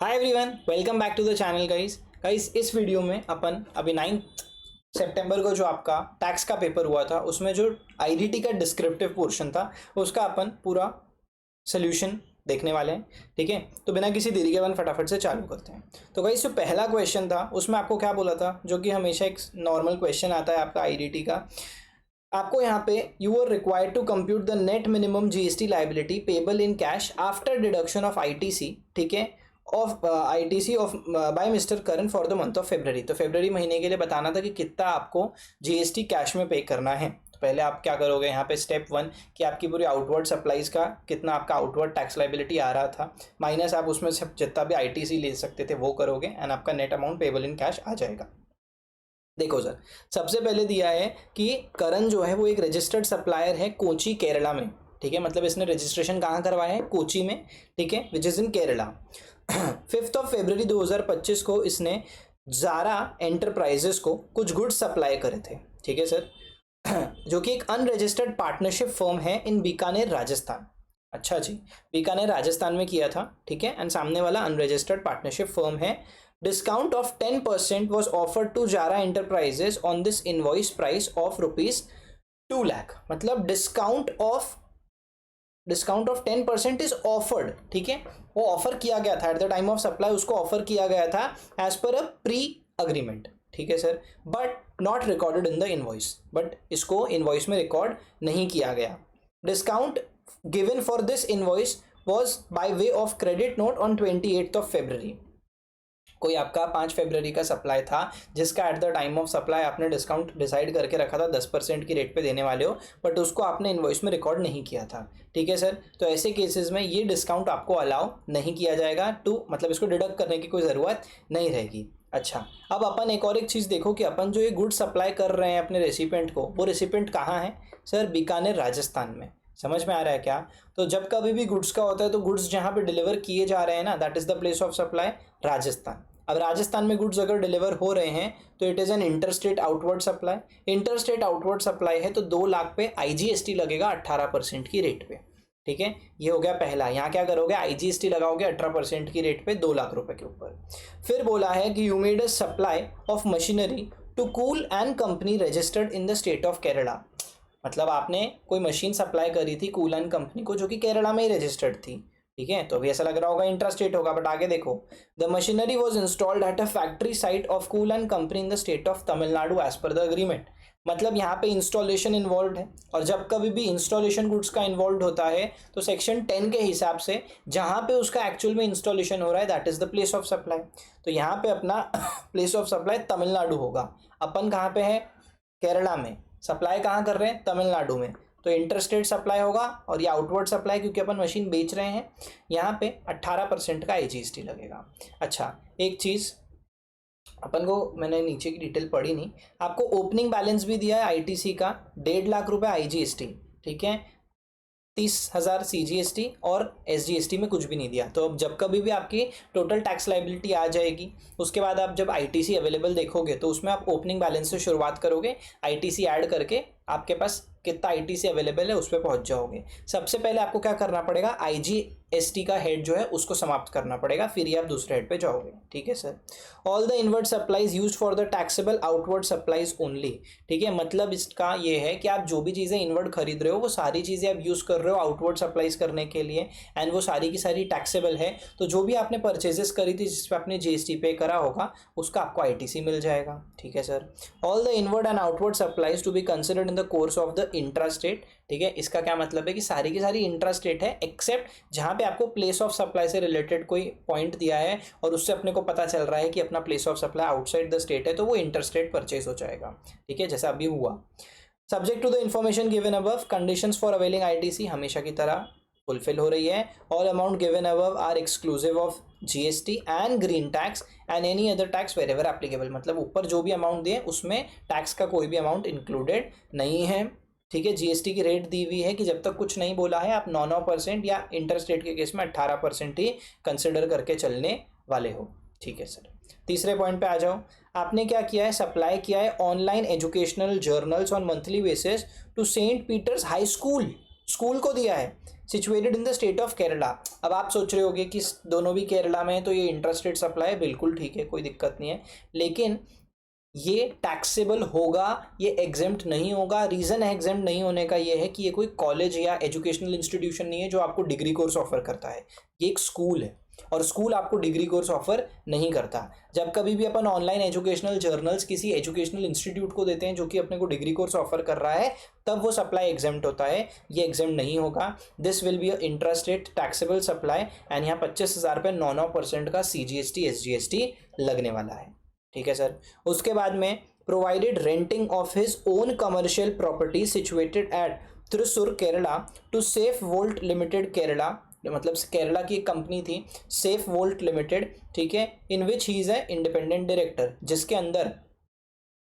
Hi everyone, welcome back to the channel guys इस video में अपन अभी 9 सितंबर को जो आपका टैक्स का पेपर हुआ था उसमें जो आईडीटी का डिस्क्रिप्टिव पोर्शन था उसका अपन पूरा सोल्यूशन देखने वाले हैं। ठीक है, तो बिना किसी देरी के अपन फटाफट से चालू करते हैं। तो गाइस जो पहला क्वेश्चन था उसमें आपको क्या बोला था, जो कि हमेशा एक नॉर्मल क्वेश्चन आता है आपका आईडीटी का। आपको यहाँ पे you are required to compute the net minimum GST liability payable in cash after deduction of ITC, ठीक है, of ITC of by mister Karan for the month of February. तो फेब्रवरी महीने के लिए बताना था कि कितना आपको जीएसटी कैश में पे करना है। तो पहले आप क्या करोगे, यहाँ पे स्टेप 1 कि आपकी पूरी आउटवर्ड सप्लाईज का कितना आपका आउटवर्ड टैक्स लाइबिलिटी आ रहा था, माइनस आप उसमें से जितना भी आईटीसी ले सकते थे वो करोगे एंड आपका net amount payable in cash आ जाएगा। देखो सर, सबसे पहले दिया है कि करण जो है वो एक रजिस्टर्ड सप्लायर है कोची केरला में। ठीक है, मतलब इसने रजिस्ट्रेशन कहाँ करवाया है, कोची में। ठीक है, विच इज़ इन केरला। 5 फरवरी 2025 को इसने जारा एंटरप्राइजेस को कुछ गुड्स सप्लाई करे थे। ठीक है सर, जो कि एक अनरजिस्टर्ड पार्टनरशिप फर्म है इन बीकानेर राजस्थान। अच्छा जी, बीकानेर राजस्थान में किया था। ठीक है, एंड सामने वाला अनरजिस्टर्ड पार्टनरशिप फर्म है। Discount of 10% was offered to Jara Enterprises on this invoice price of rupees 2 lakh। मतलब डिस्काउंट ऑफ 10% इज ऑफर्ड। ठीक है, वो ऑफर किया गया था at the time of supply, उसको ऑफर किया गया था एज पर अ प्री अग्रीमेंट। ठीक है sir, but not recorded in the invoice, but इसको इनवॉइस में रिकॉर्ड नहीं किया गया। Discount given for this invoice was by way of credit note on 28 फरवरी। कोई आपका 5 फरवरी का सप्लाई था जिसका at the time of supply आपने डिस्काउंट डिसाइड करके रखा था 10% की रेट पे देने वाले हो, बट उसको आपने इनवॉइस में रिकॉर्ड नहीं किया था। ठीक है सर, तो ऐसे केसेस में ये डिस्काउंट आपको अलाउ नहीं किया जाएगा टू, मतलब इसको डिडक्ट करने की कोई ज़रूरत नहीं रहेगी। अच्छा, अब अपन एक चीज़ देखो कि अपन जो ये गुड सप्लाई कर रहे हैं अपने रेसिपेंट को, वो रेसिपेंट कहाँ है सर, बीकानेर राजस्थान में। समझ में आ रहा है क्या? तो जब कभी भी गुड्स का होता है तो गुड्स जहाँ पे डिलीवर किए जा रहे हैं ना, that is the place of supply Rajasthan. अब राजस्थान में गुड्स अगर डिलीवर हो रहे हैं तो it is an interstate outward supply. Interstate outward supply है तो 2 लाख पे आईजीएसटी लगेगा 18% की रेट पे। ठीक है, ये हो गया पहला। यहाँ क्या करोगे, आईजीएसटी लगाओगे 18% की रेट पे 2 लाख रुपए के ऊपर। फिर बोला है कि you made a supply of machinery to cool and company registered in the state of Kerala. मतलब आपने कोई मशीन सप्लाई करी थी कूलन कंपनी को जो कि केरला में ही रजिस्टर्ड थी। ठीक है, तो अभी ऐसा लग रहा होगा इंट्रास्टेट होगा, बट आगे देखो, the machinery was installed at a factory site of cool and company in the state of Tamil Nadu as per the agreement. मतलब यहाँ पे इंस्टॉलेशन इन्वॉल्व है, और जब कभी भी इंस्टॉलेशन गुड्स का इन्वॉल्व होता है तो सेक्शन 10 के हिसाब से जहाँ पे उसका एक्चुअल में इंस्टॉलेशन हो रहा है that is the place of supply. तो यहाँ पे अपना प्लेस ऑफ सप्लाई तमिलनाडु होगा। अपन कहाँ पे है, केरला में। सप्लाई कहाँ कर रहे हैं, तमिलनाडु में। तो इंटरस्टेट सप्लाई होगा, और ये आउटवर्ड सप्लाई क्योंकि अपन मशीन बेच रहे हैं, यहाँ पे 18% का आईजीएसटी लगेगा। अच्छा, एक चीज़ अपन को, मैंने नीचे की डिटेल पढ़ी नहीं, आपको ओपनिंग बैलेंस भी दिया है आईटीसी का 1.5 लाख रुपए आईजीएसटी। ठीक है, 30,000 सीजीएसटी और एसजीएसटी में कुछ भी नहीं दिया। तो अब जब कभी भी आपकी टोटल टैक्स लाइबिलिटी आ जाएगी, उसके बाद आप जब आईटीसी अवेलेबल देखोगे तो उसमें आप ओपनिंग बैलेंस से शुरुआत करोगे, आईटीसी ऐड करके आपके पास कितना आईटीसी अवेलेबल है उस पर पहुंच जाओगे। सबसे पहले आपको क्या करना पड़ेगा, आईजीएसटी का हेड जो है उसको समाप्त करना पड़ेगा, फिर ही आप दूसरे हेड पे जाओगे। ठीक है sir, all the inward supplies use for the taxable outward supplies only. ठीक है, मतलब इसका ये है कि आप जो भी चीज़ें इनवर्ड खरीद रहे हो वो सारी चीज़ें आप यूज़ कर रहे हो आउटवर्ड सप्लाईज करने के लिए, एंड वो सारी की सारी टैक्सेबल है। तो जो भी आपने परचेजेस करी थी जिस पर आपने जीएसटी पे करा होगा उसका आपको आईटीसी मिल जाएगा। ठीक है sir, all the inward and outward supplies to be considered in the course of the intrastate. ठीक है, इसका क्या मतलब है कि सारी की सारी इंट्रास्टेट है, एक्सेप्ट जहाँ पे आपको प्लेस ऑफ सप्लाई से रिलेटेड कोई पॉइंट दिया है और उससे अपने को पता चल रहा है कि अपना place of supply outside the state है, तो वो इंटरस्टेट परचेज हो जाएगा। ठीक है, जैसा अभी हुआ। Subject to the information given above, conditions for availing ITC हमेशा की तरह फुलफिल हो रही है। All amount given above are exclusive of GST and green tax and any other tax wherever applicable. मतलब ऊपर जो भी अमाउंट दिए उसमें टैक्स का कोई भी अमाउंट इंक्लूडेड नहीं है। ठीक है, जीएसटी की रेट दी हुई है कि जब तक कुछ नहीं बोला है आप 9% या इंटरस्टेट के केस में 18% ही कंसिडर करके चलने वाले हो। ठीक है सर, तीसरे पॉइंट पे आ जाओ। आपने क्या किया है, सप्लाई किया है online educational journals on monthly basis to saint Peter's high school school को दिया है, situated in the state of Kerala. अब आप सोच रहे होगे कि दोनों भी केरला में है तो ये इंट्रास्टेट सप्लाई है, बिल्कुल ठीक है, कोई दिक्कत नहीं है, लेकिन ये टैक्सेबल होगा, ये एग्जेम्प्ट नहीं होगा। रीज़न एग्जेम्प्ट नहीं होने का ये है कि ये कोई कॉलेज या एजुकेशनल इंस्टीट्यूशन नहीं है जो आपको डिग्री कोर्स ऑफर करता है, ये एक स्कूल है और स्कूल आपको डिग्री कोर्स ऑफर नहीं करता। जब कभी भी अपन ऑनलाइन एजुकेशनल जर्नल्स किसी एजुकेशनल इंस्टीट्यूट को देते हैं जो कि अपने को डिग्री कोर्स ऑफर कर रहा है, तब वो सप्लाई एग्जेम्प्ट होता है, ये एग्जेम्प्ट नहीं होगा। This will be a intrastate taxable supply and यहाँ 25,000 पे 9% का CGST SGST लगने वाला है, ठीक है सर। उसके बाद में provided renting of his own commercial property situated at Thrissur Kerala to safe vault limited Kerala, मतलब केरला की एक कंपनी थी सेफ वोल्ट लिमिटेड, ठीक है, in which he is a independent director, जिसके अंदर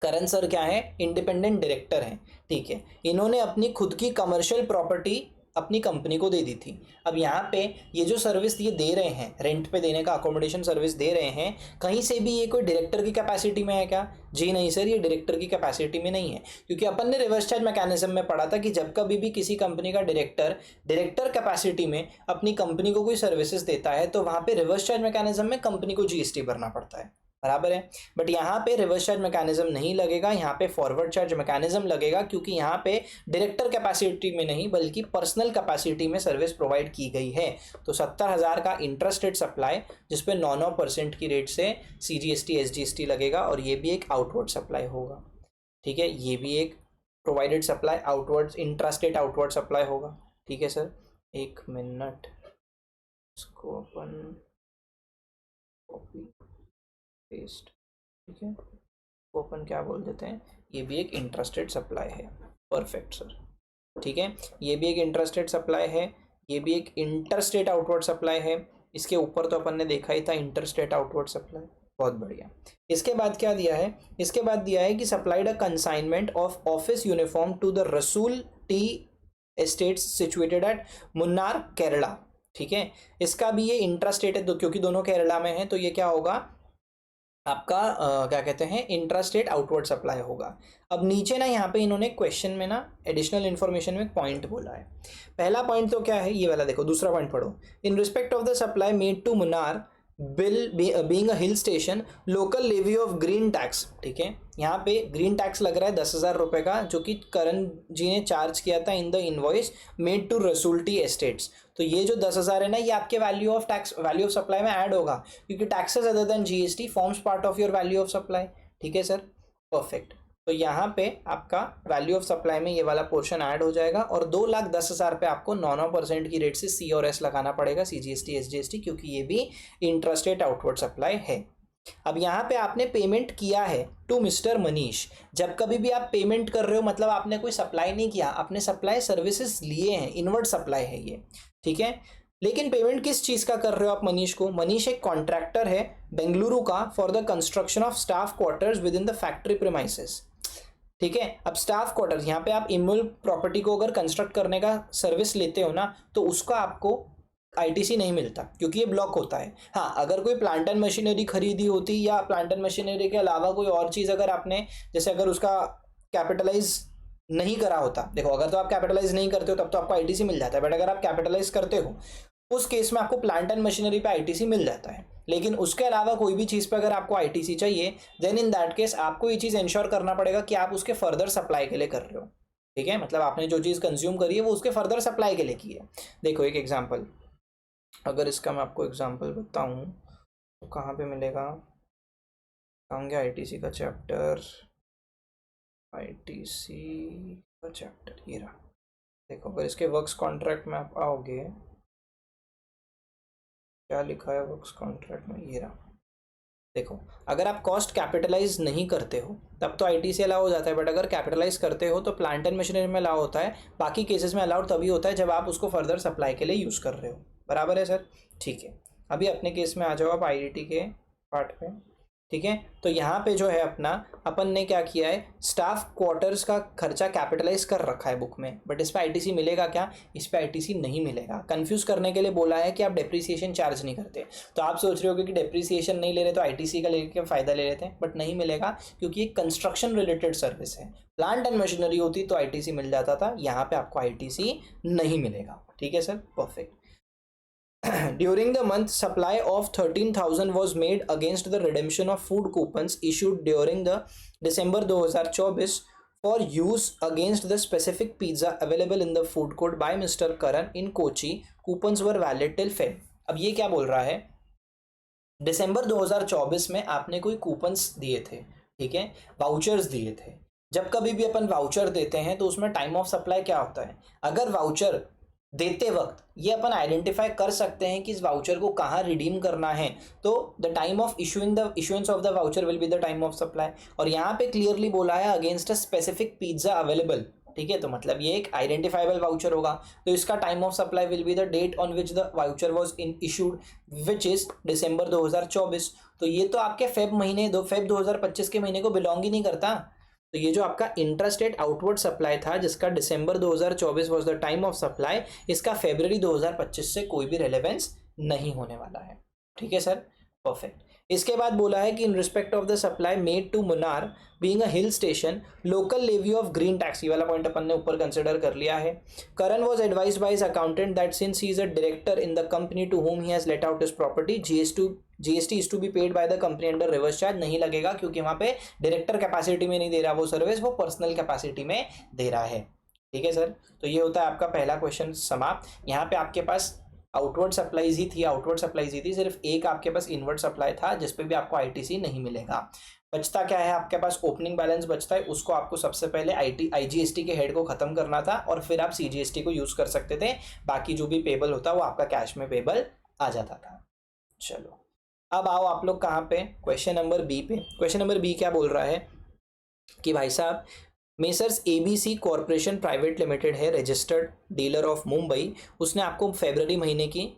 करण सर क्या है, इंडिपेंडेंट डायरेक्टर हैं, ठीक है। इन्होंने अपनी खुद की कमर्शियल प्रॉपर्टी अपनी कंपनी को दे दी थी। अब यहाँ पे ये जो सर्विस ये दे रहे हैं, रेंट पे देने का अकोमोडेशन सर्विस दे रहे हैं, कहीं से भी ये कोई डायरेक्टर की कैपेसिटी में है क्या? जी नहीं सर, ये डायरेक्टर की कैपेसिटी में नहीं है, क्योंकि अपन ने रिवर्स चार्ज मैकेनिज्म में पढ़ा था कि जब कभी भी किसी कंपनी का डायरेक्टर कैपेसिटी में अपनी कंपनी को कोई सर्विसेज देता है तो वहाँ पे रिवर्स चार्ज मैकेनिज्म में कंपनी को GST भरना पड़ता है, बराबर है। बट यहाँ पे रिवर्स चार्ज मैकेनिज्म नहीं लगेगा, यहाँ पे फॉरवर्ड चार्ज मैकेनिज्म लगेगा, क्योंकि यहाँ पे डायरेक्टर कैपेसिटी में नहीं बल्कि पर्सनल कैपेसिटी में सर्विस प्रोवाइड की गई है। तो 70,000 का इंट्रास्टेट सप्लाई जिसपे 9% की रेट से CGST SGST लगेगा, और ये भी एक आउटवर्ड सप्लाई होगा, ठीक है, ये भी एक provided supply outward intrastate outward supply होगा, ठीक है सर। एक मिनट, इसको अपन कॉपी पेस्ट, ठीक है, ओपन क्या बोल देते हैं, ये भी एक इंट्रास्टेट सप्लाई है, परफेक्ट सर, ठीक है, ये भी एक इंट्रास्टेट सप्लाई है, ये भी एक इंटरस्टेट आउटवर्ड सप्लाई है। इसके ऊपर तो अपन ने देखा ही था इंटरस्टेट आउटवर्ड सप्लाई, बहुत बढ़िया। इसके बाद क्या दिया है, इसके बाद दिया है कि supplied a consignment of office uniform to the Rasool tea estates situated at Munnar Kerala, ठीक है। इसका भी ये इंट्रास्टेट है, क्योंकि दोनों केरला में है, तो ये क्या होगा आपका क्या कहते हैं, इंट्रास्टेट आउटवर्ड सप्लाई होगा। अब नीचे ना यहाँ पे इन्होंने क्वेश्चन में ना एडिशनल इन्फॉर्मेशन में पॉइंट बोला है। पहला पॉइंट तो क्या है, ये वाला देखो, दूसरा पॉइंट पढ़ो, in respect of the supply made to Munnar being a hill station local levy of green tax, ठीक है, यहाँ पे ग्रीन टैक्स लग रहा है 10,000 रुपये का, जो कि करण जी ने चार्ज किया था in the invoice made to Rasool tea estates. तो ये जो 10,000 है ना, ये आपके value of tax, value of supply में ऐड होगा, क्योंकि taxes other than GST forms part of your value of supply, ठीक है सर, परफेक्ट। तो यहाँ पे आपका वैल्यू ऑफ सप्लाई में ये वाला पोर्शन ऐड हो जाएगा, और 2,10,000 पे आपको 9% की रेट से C और S लगाना पड़ेगा, CGST SGST, क्योंकि ये भी इंट्रास्टेट आउटवर्ड सप्लाई है। अब यहाँ पे आपने पेमेंट किया है टू मिस्टर मनीष। जब कभी भी आप पेमेंट कर रहे हो मतलब आपने कोई सप्लाई नहीं किया, आपने सप्लाई सर्विसेज लिए हैं, इनवर्ड सप्लाई है ये, ठीक है। लेकिन पेमेंट किस चीज़ का कर रहे हो आप मनीष को? मनीष एक कॉन्ट्रैक्टर है बेंगलुरु का for the construction of staff quarters with in the factory premises, ठीक है। अब स्टाफ क्वार्टर्स, यहाँ पे आप इमूवेबल प्रॉपर्टी को अगर कंस्ट्रक्ट करने का सर्विस लेते हो ना, तो उसका आपको ITC नहीं मिलता, क्योंकि ये ब्लॉक होता है। हाँ, अगर कोई प्लांट एंड मशीनरी खरीदी होती, या प्लांट एंड मशीनरी के अलावा कोई और चीज़ अगर आपने, जैसे अगर उसका कैपिटलाइज नहीं करा होता, देखो अगर तो आप कैपिटलाइज नहीं करते हो तब तो आपको ITC मिल जाता है, बट अगर आप कैपिटलाइज करते हो उस केस में आपको प्लांट एंड मशीनरी पे ITC मिल जाता है। लेकिन उसके अलावा कोई भी चीज़ पे अगर आपको ITC चाहिए, देन इन दैट केस आपको ये चीज़ इंश्योर करना पड़ेगा कि आप उसके फर्दर सप्लाई के लिए कर रहे हो, ठीक है, मतलब आपने जो चीज़ कंज्यूम करी है वो उसके फर्दर सप्लाई के लिए की है। देखो एक एग्जाम्पल, अगर इसका मैं आपको एग्जांपल बताऊं तो कहाँ पे मिलेगा, आऊँगे ITC का चैप्टर, ITC का चैप्टर ये रहा। देखो अगर इसके वर्क्स कॉन्ट्रैक्ट में आप आओगे, क्या लिखा है वर्क्स कॉन्ट्रैक्ट में, ये रहा। देखो अगर आप कॉस्ट कैपिटलाइज नहीं करते हो तब तो ITC अलाउ हो जाता है, बट अगर कैपिटलाइज करते हो तो प्लांट एंड मशीनरी में अलाउ होता है। बाकी केसेस में अलाउड तभी होता है जब आप उसको फर्दर सप्लाई के लिए यूज़ कर रहे हो, बराबर है सर, ठीक है। अभी अपने केस में आ जाओ आप IDT के पार्ट पे। ठीक है। तो यहाँ पे जो है अपना अपन ने क्या किया है, स्टाफ क्वार्टर्स का खर्चा कैपिटलाइज कर रखा है बुक में, बट इस पे आईटीसी मिलेगा क्या, इस पे आईटीसी नहीं मिलेगा। कंफ्यूज करने के लिए बोला है कि आप डेप्रिसिएशन चार्ज नहीं करते। तो आप सोच रहे हो कि डेप्रिसिएशन नहीं ले रहे तो आईटीसी का लेके फायदा ले लेते हैं, बट नहीं मिलेगा क्योंकि ये कंस्ट्रक्शन रिलेटेड सर्विस है। प्लांट एंड मशीनरी होती तो आईटीसी मिल जाता था, यहाँ पे आपको आईटीसी नहीं मिलेगा। ठीक है sir, perfect. During the month, supply of 13,000 was made against the redemption of food coupons issued during the December 2024 for use against the specific pizza available in the food court by Mr. Karan in Kochi. Coupons were valid till Feb. अब ये क्या बोल रहा है, दिसंबर 2024 में आपने कोई coupons दिए थे, ठीक है, वाउचर्स दिए थे। जब कभी भी अपन वाउचर देते हैं तो उसमें टाइम ऑफ सप्लाई क्या होता है, अगर वाउचर देते वक्त ये अपन आइडेंटिफाई कर सकते हैं कि इस वाउचर को कहाँ रिडीम करना है, तो the time of issuance of the voucher will be the time of supply. और यहाँ पे क्लियरली बोला है against a specific pizza available, ठीक है, तो मतलब ये एक आइडेंटिफाइबल वाउचर होगा। तो इसका time of supply will be the date on which the voucher was in issued which is December 2024। तो ये तो आपके फेब 2025 के महीने को बिलोंग ही नहीं करता। तो ये जो आपका इंट्रास्टेट आउटवर्ड सप्लाई था जिसका दिसंबर 2024 was the time of supply, इसका फरवरी 2025 से कोई भी रेलेवेंस नहीं होने वाला है। ठीक है सर, परफेक्ट। इसके बाद बोला है कि in respect of the supply made to Munnar being a hill station local levy of green tax, ये वाला पॉइंट अपन ने ऊपर कंसिडर कर लिया है। Karan was advised by his accountant that since he is a director in the company to whom he has let out his property, GST is to be paid by the company under reverse charge, नहीं लगेगा क्योंकि वहां पे director capacity में नहीं दे रहा वो service, वो पर्सनल कैपेसिटी में दे रहा है। ठीक है सर, तो ये होता है आपका पहला क्वेश्चन समाप्त। यहाँ पे आपके पास आउटवर्ड सप्लाईज ही थी, सिर्फ एक आपके पास इनवर्ड सप्लाई था जिसपे भी आपको आईटीसी नहीं मिलेगा। बचता क्या है आपके पास, ओपनिंग बैलेंस बचता है, उसको आपको सबसे पहले आईजीएसटी के हेड को खत्म करना था और फिर आप सीजीएसटी को यूज कर सकते थे, बाकी जो भी पेबल होता वो आपका कैश में पेबल आ जाता था। चलो अब आओ आप लोग कहाँ पे, क्वेश्चन नंबर बी पे। क्वेश्चन नंबर बी क्या बोल रहा है कि भाई साहब messrs ABC corporation private limited है, रजिस्टर्ड डीलर ऑफ मुंबई, उसने आपको फरवरी महीने की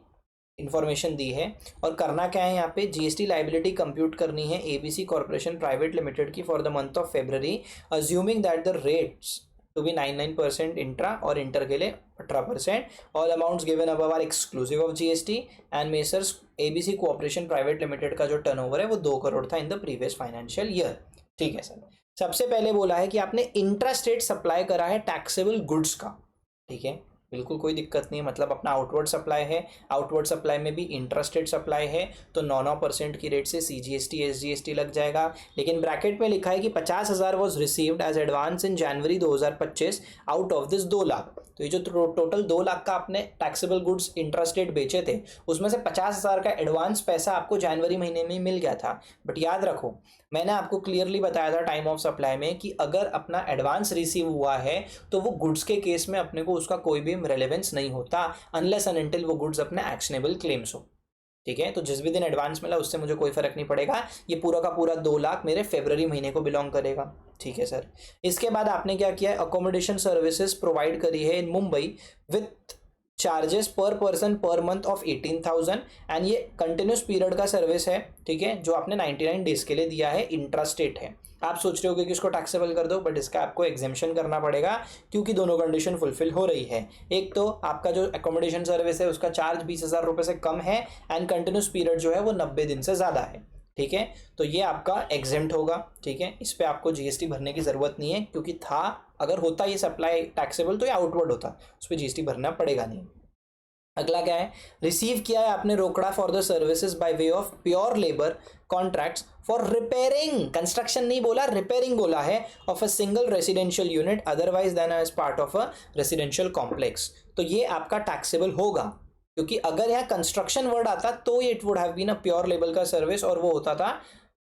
इंफॉर्मेशन दी है और करना क्या है, यहाँ पे जीएसटी लाइबिलिटी कंप्यूट करनी है एबीसी कॉरपोरेशन प्राइवेट लिमिटेड की for the month of February, assuming that the rates to be 99% intra और इंटर के लिए 18%, all amounts given above are exclusive of GST and messrs ABC corporation private limited का जो turnover है वो 2 करोड़ था in the previous financial year. ठीक है सर, सबसे पहले बोला है कि आपने इंट्रास्टेट सप्लाई करा है टैक्सेबल गुड्स का, ठीक है, बिल्कुल कोई दिक्कत नहीं है, मतलब अपना आउटवर्ड सप्लाई है, आउटवर्ड सप्लाई में भी इंट्रास्टेट सप्लाई है तो 9% की रेट से सीजीएसटी एसजीएसटी लग जाएगा। लेकिन ब्रैकेट में लिखा है कि 50,000 was received as advance in January 2025 out of this 2 lakh. तो ये जो टोटल 2 लाख का आपने टैक्सेबल गुड्स इंट्रास्टेट बेचे थे उसमें से 50,000 का एडवांस पैसा आपको जनवरी महीने में मिल गया था। बट याद रखो मैंने आपको क्लियरली बताया था टाइम ऑफ सप्लाई में कि अगर अपना एडवांस रिसीव हुआ है तो वो गुड्स के केस में अपने को उसका कोई भी रेलेवेंस नहीं होता अनलेस एंड अनटिल वो गुड्स अपने एक्शनेबल क्लेम्स हो। ठीक है, तो जिस भी दिन एडवांस मिला उससे मुझे कोई फर्क नहीं पड़ेगा, ये पूरा का पूरा 2 लाख मेरे फरवरी महीने को बिलोंग करेगा। ठीक है सर, इसके बाद आपने क्या किया है, अकोमोडेशन सर्विसेज प्रोवाइड करी है इन मुंबई विथ चार्जेस पर person per month of 18,000 and ये कंटिन्यूस पीरियड का सर्विस है, ठीक है, जो आपने 99 डेज के लिए दिया है, इंट्रास्टेट है। आप सोच रहे हो कि इसको टैक्सेबल कर दो, बट इसका आपको एग्जेम्पशन करना पड़ेगा क्योंकि दोनों कंडीशन फुलफिल हो रही है। एक तो आपका जो अकोमोडेशन सर्विस है उसका चार्ज 20,000 रुपये से कम है एंड कंटिन्यूस पीरियड जो है वो 90 दिन से ज़्यादा है। ठीक है, तो ये आपका एग्जेम्प्ट होगा। ठीक है, इस पर आपको जीएसटी भरने की ज़रूरत नहीं है क्योंकि था अगर होता ये सप्लाई टैक्सेबल तो ये आउटवर्ड होता, उस पर जीएसटी भरना पड़ेगा नहीं। अगला क्या है, रिसीव किया है आपने रोकड़ा for the services by way of pure labour contracts for repairing, construction नहीं बोला, रिपेयरिंग बोला है, of a single residential unit otherwise than as part of a residential complex. तो ये आपका टैक्सेबल होगा क्योंकि अगर यहाँ कंस्ट्रक्शन वर्ड आता तो it would have been a pure labour का सर्विस और वो होता था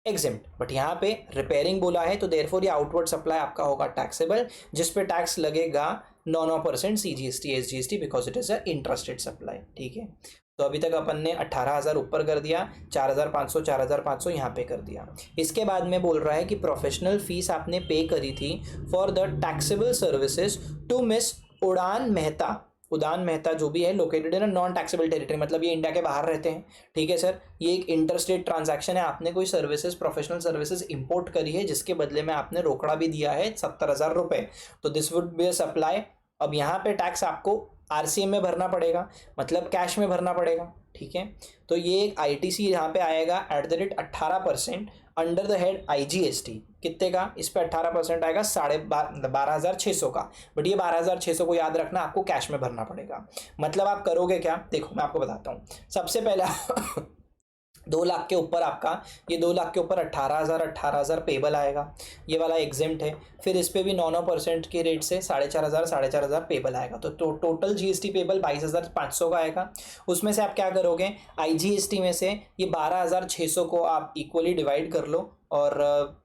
एग्जेम्प्ट, बट यहाँ पे रिपेयरिंग बोला है तो देयरफॉर ये आउटवर्ड सप्लाई आपका होगा टैक्सेबल, जिस पे टैक्स लगेगा 9% CGST SGST because it is a intrastate supply. ठीक है, तो अभी तक अपन ने 18,000 ऊपर कर दिया, 4,500 यहाँ पे कर दिया। इसके बाद में बोल रहा है कि प्रोफेशनल फीस आपने पे करी थी for the taxable services to miss Udaan Mehta. Udan Mehta जो भी है located in non taxable territory, मतलब ये इंडिया के बाहर रहते हैं, ठीक है सर। ये एक इंटर स्टेट ट्रांजैक्शन है, आपने कोई सर्विसेज प्रोफेशनल सर्विसेज इंपोर्ट करी है जिसके बदले में आपने रोकड़ा भी दिया है 70,000 रुपये, तो this would be a supply. अब यहाँ पे टैक्स आपको आरसीएम में भरना पड़ेगा, मतलब कैश में भरना पड़ेगा, ठीक है। तो ये एक आईटीसी यहाँ पे आएगा at the rate 18% under the head IGST. कितने का? इस पे 18% आएगा 12,600 का। बट ये 12,600 को याद रखना, आपको कैश में भरना पड़ेगा। मतलब आप करोगे क्या, देखो मैं आपको बताता हूँ। सबसे पहले 2 लाख के ऊपर आपका, ये 2 लाख के ऊपर 18,000 पेबल आएगा, ये वाला एग्जेम्प्ट है। फिर इस पे भी 9% के रेट से 4,500 पेबल आएगा, तो टोटल जीएसटी पेबल 22,500 का आएगा। उसमें से आप क्या करोगे, आईजीएसटी में से ये 12,600 को आप इक्वली डिवाइड कर लो और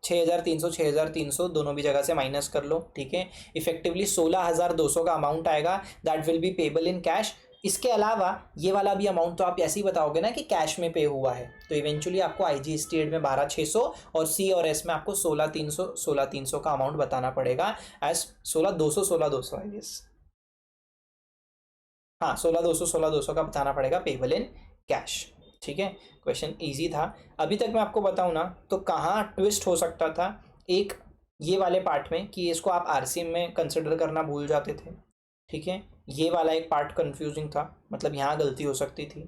6,300 दोनों भी जगह से माइनस कर लो, ठीक है। इफेक्टिवली 16,200 का अमाउंट आएगा, that will be payable in cash. इसके अलावा ये वाला भी अमाउंट तो आप ऐसे ही बताओगे ना कि कैश में पे हुआ है, तो इवेंचुअली आपको आईजीएसटी एड में 12,600 और सी और एस में आपको 16,300 का अमाउंट बताना पड़ेगा एज 16,200 आई गेस, हाँ 16,200 का बताना पड़ेगा पेबल इन कैश, ठीक है। क्वेश्चन इजी था। अभी तक मैं आपको बताऊं ना तो कहाँ ट्विस्ट हो सकता था, एक ये वाले पार्ट में कि इसको आप आरसीएम में कंसिडर करना भूल जाते थे, ठीक है। ये वाला एक पार्ट कंफ्यूजिंग था, मतलब यहाँ गलती हो सकती थी।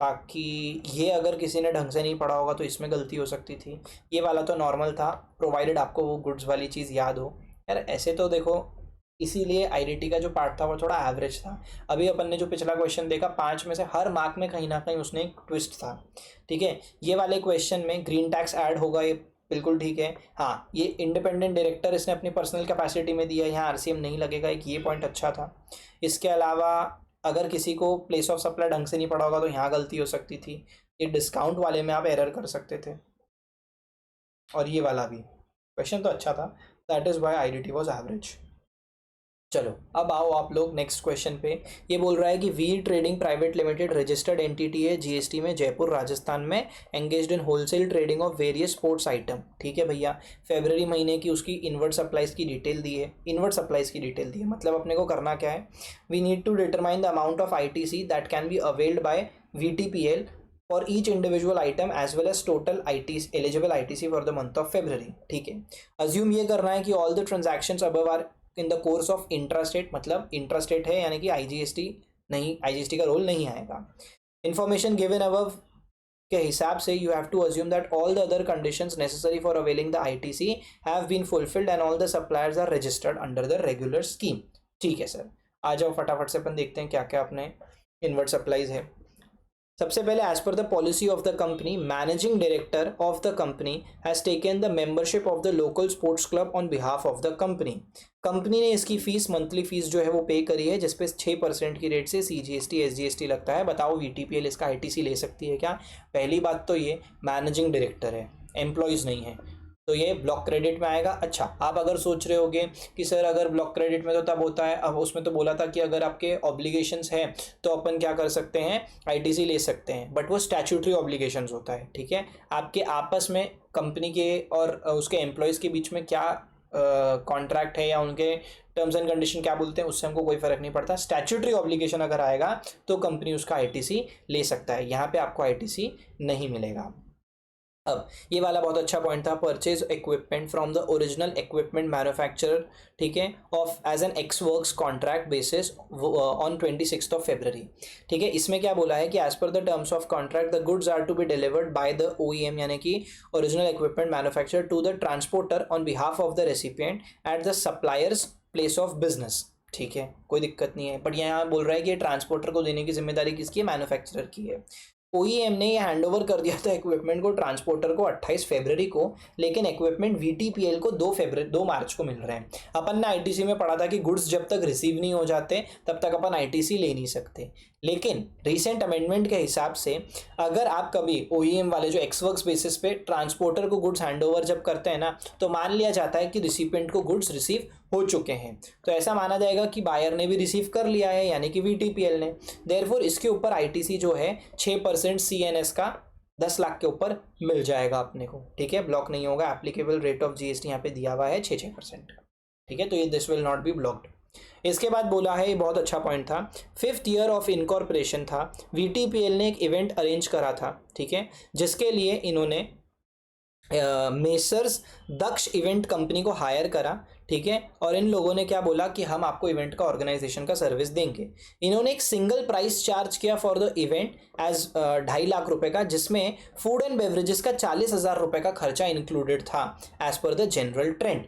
बाकी ये अगर किसी ने ढंग से नहीं पढ़ा होगा तो इसमें गलती हो सकती थी। ये वाला तो नॉर्मल था, प्रोवाइडेड आपको वो गुड्स वाली चीज़ याद हो। यार ऐसे तो देखो, इसीलिए आईडीटी का जो पार्ट था वो थोड़ा एवरेज था। अभी अपन ने जो पिछला क्वेश्चन देखा 5 में से हर मार्क में कहीं ना कहीं उसने एक ट्विस्ट था, ठीक है। ये वाले क्वेश्चन में ग्रीन टैक्स ऐड होगा, ये बिल्कुल ठीक है। हाँ, ये इंडिपेंडेंट डायरेक्टर इसने अपनी पर्सनल कैपेसिटी में दिया है, यहाँ आरसीएम नहीं लगेगा, एक ये पॉइंट अच्छा था। इसके अलावा अगर किसी को प्लेस ऑफ सप्लाई ढंग से नहीं पड़ा होगा तो यहाँ गलती हो सकती थी। ये डिस्काउंट वाले में आप एरर कर सकते थे, और ये वाला भी क्वेश्चन तो अच्छा था, that is why IDT was average. चलो अब आओ आप लोग नेक्स्ट क्वेश्चन पे। ये बोल रहा है कि Veer trading private limited registered entity है जीएसटी में, जयपुर राजस्थान में, engaged in wholesale trading of various sports item, ठीक है भैया। फरवरी महीने की उसकी इनवर्ट सप्लाईज की डिटेल दी है, मतलब अपने को करना क्या है, we need to determine the amount of ITC that can be availed by VTPL for each individual item as well as total eligible ITC for the month of February, ठीक है। अज्यूम ये करना है कि all the transactions above are in the course of intrastate, मतलब intrastate है यानी कि आईजीएसटी नहीं, आईजीएसटी का रोल नहीं आएगा। इंफॉर्मेशन गिवन अबव के हिसाब से you have to assume that all the other conditions necessary for availing the ITC have been fulfilled and all the suppliers are registered under the regular scheme, ठीक है sir. आ जाओ फटाफट से अपन देखते हैं क्या क्या अपने इनवर्ट सप्लाईज है। सबसे पहले as per the policy of the company, managing director of the company has taken the membership of the local sports club on behalf of the company. Company ने इसकी फीस, मंथली फीस जो है वो पे करी है, जिसपे 6% की रेट से सीजीएसटी एसजीएसटी लगता है। बताओ वीटीपीएल इसका आईटीसी ले सकती है क्या? पहली बात तो ये मैनेजिंग डायरेक्टर है, एम्प्लॉयज़ नहीं है, तो ये ब्लॉक क्रेडिट में आएगा। अच्छा, आप अगर सोच रहे होगे कि सर अगर ब्लॉक क्रेडिट में तो तब होता है, अब उसमें तो बोला था कि अगर आपके ऑब्लिगेशंस हैं तो अपन क्या कर सकते हैं, आईटीसी ले सकते हैं, बट वो स्टैट्यूटरी ऑब्लिगेशंस होता है, ठीक है। आपके आपस में कंपनी के और उसके एम्प्लॉयज़ के बीच में क्या कॉन्ट्रैक्ट है या उनके टर्म्स एंड कंडीशन क्या बोलते हैं, उससे हमको कोई फर्क नहीं पड़ता। स्टैट्यूटरी ऑब्लिगेशन अगर आएगा तो कंपनी उसका आईटीसी ले सकता है, यहाँ पे आपको आईटीसी नहीं मिलेगा। अब ये वाला बहुत अच्छा पॉइंट था, purchase equipment from the original equipment manufacturer, ठीक है, of as an ex works contract basis on 26 February, ठीक है। इसमें क्या बोला है कि as per the terms of contract the goods are to be delivered by the OEM यानी कि original equipment manufacturer to the transporter on behalf of the recipient at the supplier's place of business, ठीक है, कोई दिक्कत नहीं है। But यहाँ बोल रहा है कि ट्रांसपोर्टर को देने की जिम्मेदारी किसकी है, मैन्युफैक्चरर की है। ओईएम ने ये हैंडओवर कर दिया था इक्विपमेंट को ट्रांसपोर्टर को 28 फरवरी को, लेकिन इक्विपमेंट वीटीपीएल को 2 मार्च को मिल रहे हैं। अपन ने आईटीसी में पढ़ा था कि गुड्स जब तक रिसीव नहीं हो जाते तब तक अपन आईटीसी ले नहीं सकते, लेकिन रिसेंट अमेंडमेंट के हिसाब से अगर आप कभी ओईएम वाले जो एक्सवर्क्स बेसिस पे ट्रांसपोर्टर को गुड्स हैंडओवर जब करते हैं ना, तो मान लिया जाता है कि रिसिपिएंट को गुड्स रिसीव हो चुके हैं, तो ऐसा माना जाएगा कि बायर ने भी रिसीव कर लिया है यानी कि वीटीपीएल ने। देयरफॉर इसके ऊपर आईटीसी जो है 6% सीएनएस का 10 लाख के ऊपर मिल जाएगा अपने को, ठीक है, ब्लॉक नहीं होगा। एप्लीकेबल रेट ऑफ जीएसटी यहाँ पे दिया हुआ है 6% का, ठीक है, तो ये this will not be blocked. इसके बाद बोला है, ये बहुत अच्छा पॉइंट था, 5th ईयर ऑफ इनकॉर्पोरेशन था, वीटीपीएल ने एक इवेंट अरेंज करा था, ठीक है, जिसके लिए इन्होंने मेसर्स दक्ष इवेंट कंपनी को हायर करा, ठीक है, और इन लोगों ने क्या बोला कि हम आपको इवेंट का ऑर्गेनाइजेशन का सर्विस देंगे। इन्होंने एक सिंगल प्राइस चार्ज किया for the event as 2.5 lakh रुपए का, जिसमें फूड एंड बेवरेजेस का 40,000 रुपए का खर्चा इंक्लूडेड था as per the general trend.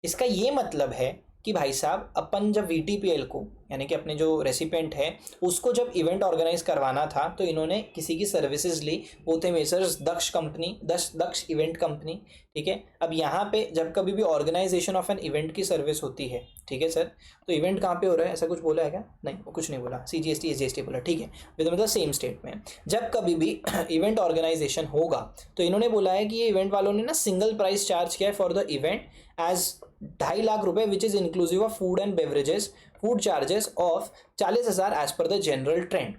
इसका ये मतलब है कि भाई साहब अपन जब वीटीपीएल को यानी कि अपने जो रेसिपेंट है उसको जब इवेंट ऑर्गेनाइज करवाना था तो इन्होंने किसी की सर्विसेज ली, वो थे मेसर्स दक्ष कंपनी, दक्ष इवेंट कंपनी, ठीक है। अब यहाँ पे जब कभी भी ऑर्गेनाइजेशन ऑफ एन इवेंट की सर्विस होती है, ठीक है सर, तो इवेंट कहाँ पे हो रहा है, ऐसा कुछ बोला है क्या? नहीं, वो कुछ नहीं बोला, CGST SGST बोला, ठीक है, मतलब सेम स्टेट में। जब कभी भी इवेंट ऑर्गेनाइजेशन होगा तो इन्होंने बोला है कि ये इवेंट वालों ने ना सिंगल प्राइस चार्ज किया है for the event as 2.5 lakh रुपए which is inclusive of food and beverages, food charges of 40,000 as per the general trend.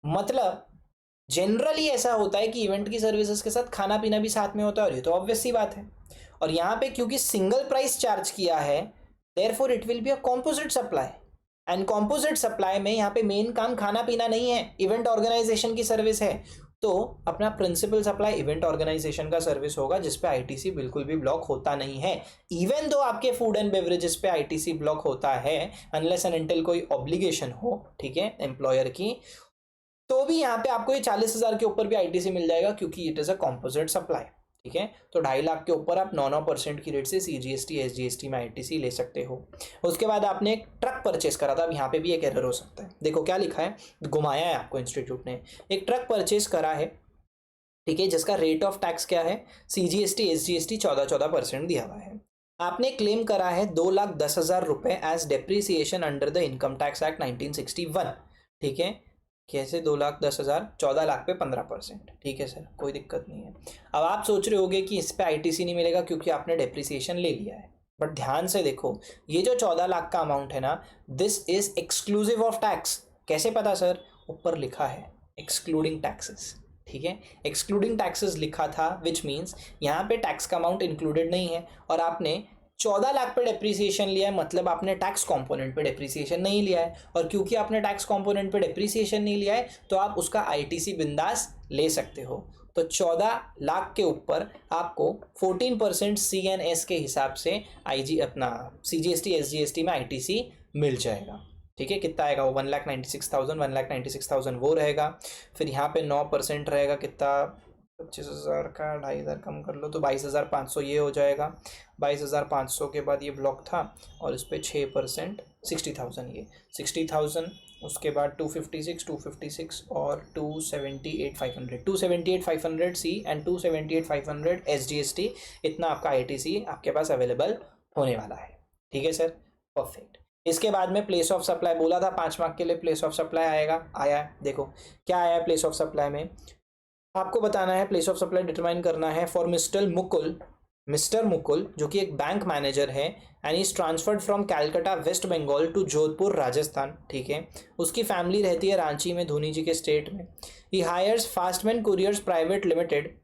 मतलब जनरली ऐसा होता है कि इवेंट की सर्विसेज के साथ खाना पीना भी साथ में होता है, और ये तो ऑब्वियस सी बात है। और यहाँ पे क्योंकि सिंगल प्राइस चार्ज किया है, therefore it will be a composite supply, and composite supply में यहाँ पे मेन काम खाना पीना नहीं है, इवेंट ऑर्गेनाइजेशन की सर्विस है, तो अपना प्रिंसिपल सप्लाई इवेंट ऑर्गेनाइजेशन का सर्विस होगा, जिसपे आईटीसी बिल्कुल भी ब्लॉक होता नहीं है। इवन दो आपके फूड एंड बेवरेजेस पे आईटीसी ब्लॉक होता है, अनलेस एंड अनटिल कोई ऑब्लिगेशन हो, ठीक है, एम्प्लॉयर की, तो भी यहाँ पे आपको ये 40,000 के ऊपर भी आईटीसी मिल जाएगा, क्योंकि it is a composite supply, ठीक है। तो 2.5 लाख के ऊपर आप 9% की रेट से CGST SGST में आईटीसी ले सकते हो। उसके बाद आपने एक ट्रक परचेस करा था, अब यहाँ पे भी एक एरर हो सकता है, देखो क्या लिखा है, घुमाया है आपको इंस्टीट्यूट ने, एक ट्रक परचेस करा है, ठीक है, जिसका रेट ऑफ टैक्स क्या है, CGST SGST 14% दिया हुआ है। आपने क्लेम करा है 2,10,000 रुपए as depreciation under the income tax act 1961, ठीक है। कैसे 2,10,000, 14 लाख पे 15%, ठीक है सर, कोई दिक्कत नहीं है। अब आप सोच रहे होगे कि इस पे आईटीसी नहीं मिलेगा क्योंकि आपने डेप्रिसिएशन ले लिया है, बट ध्यान से देखो, ये जो 14 लाख का अमाउंट है ना, this is exclusive of tax. कैसे पता सर? ऊपर लिखा है एक्सक्लूडिंग टैक्सेस, ठीक है, एक्सक्लूडिंग टैक्सेस लिखा था, विच मीन्स यहाँ पे टैक्स का अमाउंट इंक्लूडेड नहीं है, और आपने 14 लाख पे डेप्रीसिएशन लिया है, मतलब आपने टैक्स कंपोनेंट पे डेप्रीसिएशन नहीं लिया है, और क्योंकि आपने टैक्स कंपोनेंट पे डेप्रीसिएशन नहीं लिया है तो आप उसका आईटीसी बिंदास ले सकते हो। तो 14 लाख के ऊपर आपको 14% CNS के हिसाब से IG अपना CGST SGST में आईटीसी मिल जाएगा, ठीक है। कितना आएगा वो? 1,96,000 वो रहेगा। फिर यहाँ पे 9% रहेगा, कितना, 25,000 का 2,500 कम कर लो तो 22,500 ये हो जाएगा। 22,500 के बाद ये ब्लॉक था, और इस पर 6% 60,000, ये 60,000, उसके बाद 256 और 278,500, 278,500 C एंड 278,500 SGST, इतना आपका ITC आपके पास अवेलेबल होने वाला है, ठीक है सर, परफेक्ट। इसके बाद में प्लेस ऑफ सप्लाई बोला था 5 मार्क के लिए प्लेस ऑफ सप्लाई आएगा, आया है, देखो क्या आया है प्लेस ऑफ सप्लाई में, आपको बताना है, प्लेस ऑफ सप्लाई डिटरमाइन करना है फॉर मिस्टर मुकुल जो कि एक बैंक मैनेजर है, and is transferred from Calcutta West Bengal to Jodhpur Rajasthan, ठीक है। उसकी फैमिली रहती है रांची में, धोनी जी के स्टेट में। He hires Fastman couriers private limited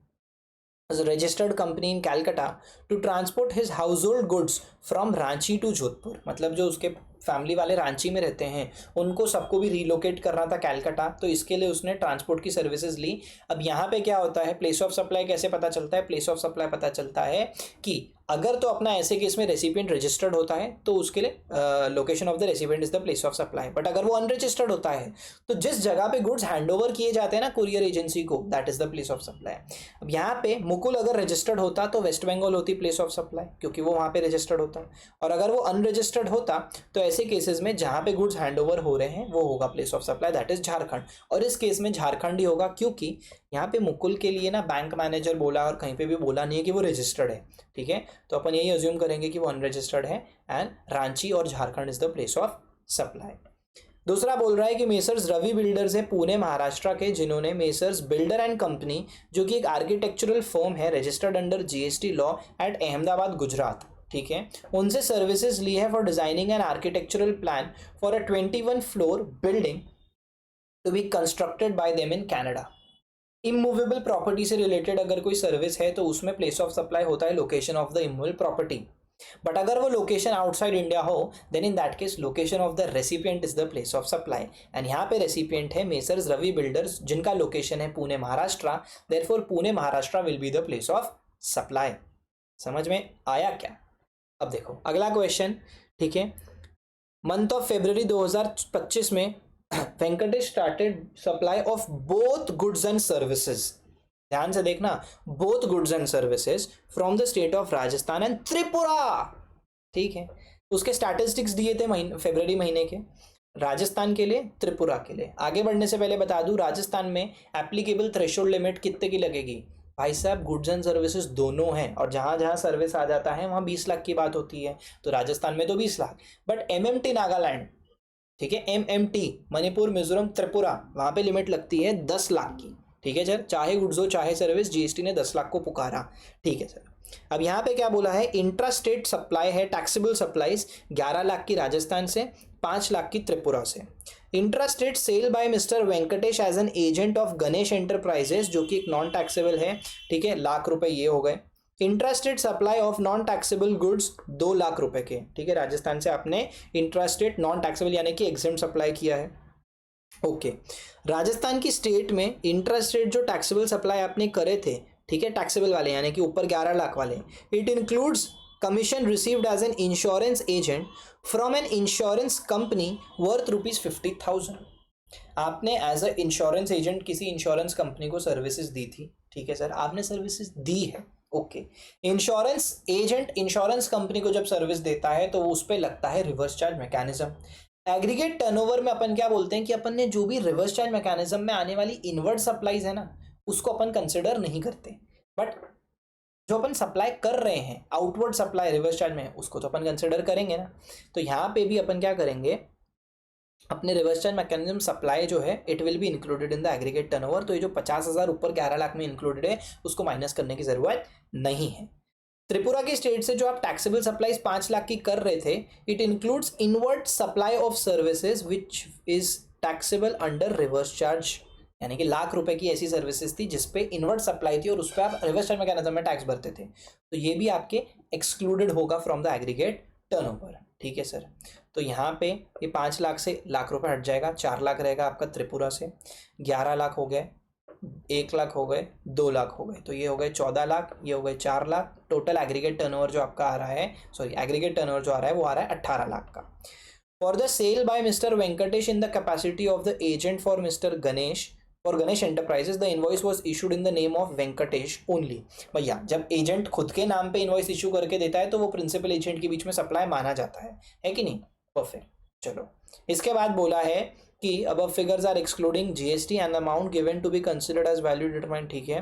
as a registered company in Calcutta to transport his household goods from Ranchi to Jodhpur. मतलब जो उसके फैमिली वाले रांची में रहते हैं उनको सबको भी रिलोकेट करना था कैलकाटा, तो इसके लिए उसने ट्रांसपोर्ट की सर्विसेज ली। अब यहाँ पे क्या होता है, प्लेस ऑफ सप्लाई कैसे पता चलता है? प्लेस ऑफ सप्लाई पता चलता है कि अगर तो अपना ऐसे केस में रेसिपिएंट रजिस्टर्ड होता है तो उसके लिए location of the recipient is the place of supply, but अगर वो अनरजिस्टर्ड होता है तो जिस जगह पे गुड्स हैंडओवर किए जाते हैं ना कुरियर एजेंसी को, that is the place of supply. अब यहाँ पे मुकुल अगर रजिस्टर्ड होता तो वेस्ट बंगाल होती प्लेस ऑफ सप्लाई, क्योंकि वो वहाँ पे रजिस्टर्ड होता है, और अगर वो अनरजिस्टर्ड होता तो ऐसे केसेस में जहाँ पे गुड्स हैंडओवर हो रहे हैं वो होगा place of supply, that is Jharkhand. और इस केस में झारखंड ही होगा, क्योंकि यहाँ पे मुकुल के लिए ना बैंक मैनेजर बोला और कहीं पे भी बोला नहीं है कि वो रजिस्टर्ड है, ठीक है। तो अपन यही अज्यूम करेंगे कि वो अनरजिस्टर्ड है, एंड रांची और Jharkhand is the place of supply. दूसरा बोल रहा है कि मेसर्स रवि बिल्डर्स है पुणे महाराष्ट्र के, जिन्होंने मेसर्स बिल्डर एंड कंपनी जो कि एक आर्किटेक्चरल फर्म है registered under GST law at Ahmedabad Gujarat, ठीक है, उनसे सर्विसेज ली है for designing an architectural plan for a 21 floor building to be constructed by them in Canada. Immovable property से रिलेटेड अगर कोई सर्विस है तो उसमें प्लेस ऑफ सप्लाई होता है location of the immovable property. But अगर वो लोकेशन आउटसाइड इंडिया हो then in that case location of the recipient is the place of supply, and यहाँ पे रेसिपिएंट है मेसर्स रवि बिल्डर्स जिनका लोकेशन है Pune Maharashtra, therefore Pune Maharashtra will be the place of supply. समझ में आया क्या? अब देखो अगला क्वेश्चन, ठीक है। मंथ ऑफ फरवरी 2025 में Venkatesh started supply of both goods and services, ध्यान से देखना, both goods and services from the state of Rajasthan and Tripura, ठीक है। उसके स्टैटिस्टिक्स दिए थे फरवरी महीने के, राजस्थान के लिए, त्रिपुरा के लिए। आगे बढ़ने से पहले बता दूं, राजस्थान में एप्लीकेबल थ्रेशोल्ड लिमिट कितने की लगेगी भाई साहब? गुड्स एंड सर्विसेज दोनों हैं, और जहां जहां सर्विस आ जाता है वहां 20 लाख की बात होती है, तो राजस्थान में तो 20 लाख। बट एमएमटी नागालैंड, ठीक है, एमएमटी मणिपुर मिजोरम त्रिपुरा, वहां पे लिमिट लगती है 10 लाख की, ठीक है सर। चाहे गुड्स हो चाहे सर्विस, जीएसटी ने 10 लाख को पुकारा, ठीक है सर। अब यहाँ पे क्या बोला है, इंट्रा स्टेट सप्लाई है टैक्सेबल सप्लाईज 11 लाख की राजस्थान से, 5 लाख की त्रिपुरा से। Intra state sale by mister Venkatesh as an agent of Ganesh enterprises, जो कि एक नॉन टैक्सेबल है, ठीक है, लाख रुपए ये हो गए। Intra state supply of non taxable goods 2 lakh रुपए के, ठीक है, राजस्थान से आपने इंट्रा स्टेट नॉन टैक्सेबल यानी कि एग्जेम्प्ट सप्लाई किया है, ओके। राजस्थान की स्टेट में इंट्रा स्टेट जो टैक्सेबल सप्लाई आपने करे थे, ठीक है, टैक्सेबल वाले यानी कि ऊपर 11 लाख वाले, it includes commission received as an insurance agent from an insurance company worth ₹50,000। आपने एज अ इंश्योरेंस एजेंट किसी इंश्योरेंस कंपनी को सर्विसेज दी थी, ठीक है सर, आपने सर्विसेज दी है, okay. Insurance agent insurance company को जब सर्विस देता है तो उस पर लगता है reverse charge mechanism. Aggregate turnover में अपन क्या बोलते हैं कि अपन ने जो भी रिवर्स चार्ज मैकेनिज्म में आने वाली इनवर्ड सप्लाईज है ना, उसको अपन कंसिडर नहीं करते, बट जो अपन सप्लाई कर रहे हैं आउटवर्ड सप्लाई रिवर्स चार्ज में, उसको तो अपन कंसिडर करेंगे ना। तो यहाँ पे भी अपन क्या करेंगे, अपने रिवर्स चार्ज मैकेनिज्म सप्लाई जो है it will be included in the aggregate turnover. तो ये जो 50,000 ऊपर 11 लाख में इंक्लूडेड है उसको माइनस करने की जरूरत नहीं है। त्रिपुरा की स्टेट से जो आप टैक्सेबल सप्लाईज 5 लाख की कर रहे थे, it includes inward supply of services which is taxable under reverse charge, यानी कि लाख रुपए की ऐसी सर्विसेज थी जिसपे इनवर्ड सप्लाई थी और उस पर आप रिवर्स चार्ज मैकेनिज्म में टैक्स भरते थे, तो ये भी आपके एक्सक्लूडेड होगा फ्रॉम द एग्रीगेट टर्नओवर, ठीक है सर। तो यहाँ पे ये 5 लाख से लाख रुपए हट जाएगा, 4 लाख रहेगा आपका त्रिपुरा से, 11 लाख हो गए, 1 लाख हो गए, 2 लाख हो गए, तो ये हो गए 14 लाख, ये हो गए 4 लाख। टोटल एग्रीगेट टर्नओवर जो आपका आ रहा है, सॉरी एग्रीगेट टर्नओवर जो आ रहा है वो आ रहा है 18 लाख का। For the sale by mister Venkatesh in the capacity of the agent for mister Ganesh for Ganesh enterprises the invoice was issued in the name of Venkatesh only. भैया जब एजेंट खुद के नाम पे इनवॉइस इशू करके देता है तो वो प्रिंसिपल एजेंट के बीच में सप्लाई माना जाता है कि नहीं? परफेक्ट। चलो इसके बाद बोला है कि अब figures are excluding GST and amount given to be considered as value determined, ठीक है।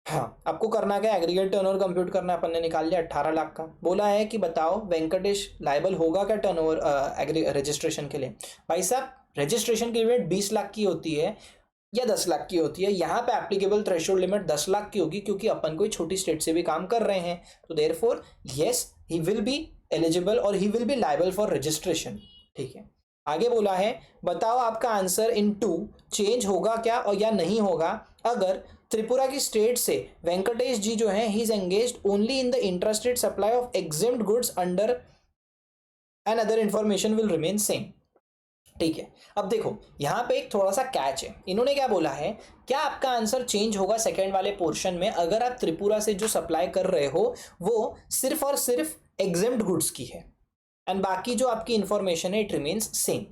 हाँ, आपको करना क्या, एग्रीगेट टर्नओवर कंप्यूट करना, अपन ने निकाल लिया 18 लाख का। बोला है कि बताओ वेंकटेश लायबल होगा क्या टर्नओवर रजिस्ट्रेशन के लिए? भाई साहब रजिस्ट्रेशन की लिमिट 20 लाख की होती है या 10 लाख की होती है, यहाँ पे एप्लीकेबल थ्रेशोल्ड लिमिट 10 लाख की होगी क्योंकि अपन कोई छोटी स्टेट से भी काम कर रहे हैं, तो therefore yes he will be eligible और he will be liable for registration, ठीक है। आगे बोला है बताओ आपका आंसर इन 2 चेंज होगा क्या और या नहीं होगा अगर त्रिपुरा की स्टेट से वेंकटेश जी जो है he is engaged only in the intrastate supply of exempt goods under and other information will remain same, ठीक है। अब देखो यहाँ पे एक थोड़ा सा कैच है, इन्होंने क्या बोला है, क्या आपका आंसर चेंज होगा सेकेंड वाले पोर्शन में अगर आप त्रिपुरा से जो सप्लाई कर रहे हो वो सिर्फ और सिर्फ एग्जेम्प्ट गुड्स की है एंड बाकी जो आपकी इंफॉर्मेशन है इट रिमेन्स सेम।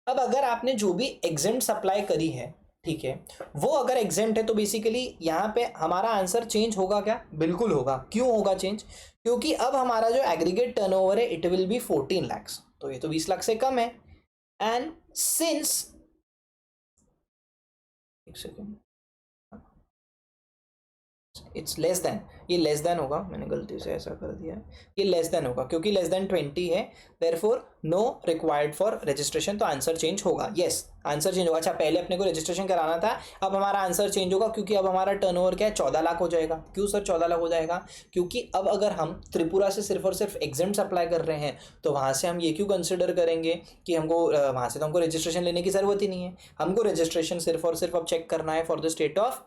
अब अगर आपने जो भी एग्जेम्प्ट सप्लाई करी है, ठीक है, वो अगर एग्जेम्प्ट है तो बेसिकली यहाँ पे हमारा आंसर चेंज होगा क्या? बिल्कुल होगा। क्यों होगा चेंज? क्योंकि अब हमारा जो एग्रीगेट टर्नओवर है इट विल बी 14 लाख, तो ये तो 20 लाख से कम है। एंड सिंस एक सेकेंड इट्स लेस देन, ये लेस देन होगा, मैंने गलती से ऐसा कर दिया है, ये लेस देन होगा क्योंकि लेस देन 20 है, therefore no required for registration, तो आंसर चेंज होगा। यस आंसर चेंज होगा। अच्छा पहले अपने को रजिस्ट्रेशन कराना था, अब हमारा आंसर चेंज होगा क्योंकि अब हमारा टर्नओवर क्या है 14 लाख हो जाएगा। क्यों सर 14 लाख हो जाएगा? क्योंकि अब अगर हम त्रिपुरा से सिर्फ और सिर्फ एग्जेम्प्ट सप्लाई कर रहे हैं तो वहाँ से हम ये क्यों कंसिडर करेंगे कि हमको वहाँ से तो हमको रजिस्ट्रेशन लेने की ज़रूरत ही नहीं है। हमको रजिस्ट्रेशन सिर्फ और सिर्फ अब चेक करना है for the state of